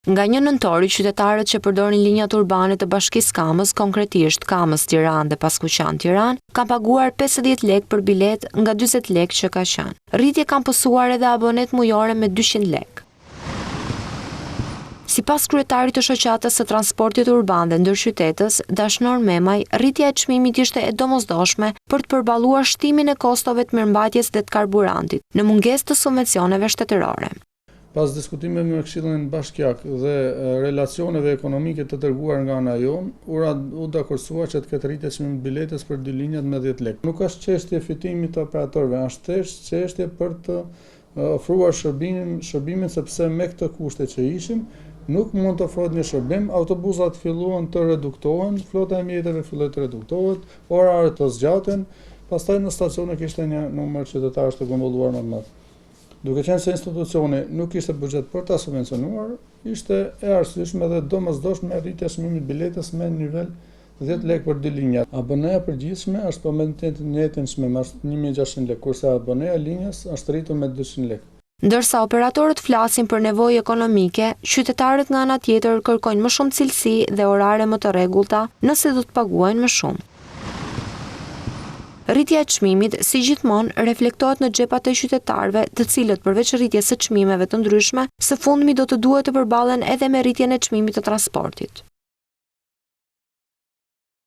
Nga 1 nëntori, qytetarët që përdorin linjat urbane të Bashkisë Kamës, konkretisht Kamës-Tiranë dhe Paskuqan-Tiranë, kanë paguar 50 lekë për bilet nga 40 lekë që ka qenë. Rritje kanë pësuar edhe abonet mujore me 200 lekë. Sipas kryetarit të shoqatës së transportit urban dhe ndërqytetës, Dashnor Memaj, rritja e çmimit ishte e domosdoshme për të përballuar shtimin e kostove të mirëmbajtjes dhe të karburantit, në mungesë të subvencioneve shtetërore. Pas diskutimeve me Këshillin Bashkiak dhe relacioneve ekonomike të dërguar nga ana jon, u dakordsuar që të ketë rritje çmimit biletës për 2 linjat me 10 lekë. Nuk është çështje fitimit të operatorëve, është thjesht çështje për të ofruar shërbimin sepse me këtë kushte që ishim, nuk mund të ofrohet një shërbim, autobusat filluan të reduktohen, flota e mjeteve filloi të reduktohet, oraret të zgjaten, pastaj në stacione kishte një numër qytetarësh të grumbulluar më të madh. Duke qenë se institucioni nuk kishte buxhet për ta subvencionuar, ishte e arsyeshme dhe domosdoshme rritja e çmimit biletës me nivel 10 lekë për 2 linja. Aboneja përgjithshme është po me të njëjtin çmim, është 1600 lekë, kurse aboneja e linjës është rritur me 200 lekë. Ndërsa operatorët flasin për nevojë ekonomike, qytetarët nga ana tjetër kërkojnë më shumë cilësi dhe orare më të rregullta nëse do të paguajnë më shumë. Rritja e çmimit, si gjithmonë, reflektohet në xhepat e qytetarëve, të cilët përveç rritjes së çmimeve të ndryshme, së fundmi do të duhet të përballen edhe me rritjen e çmimit të transportit.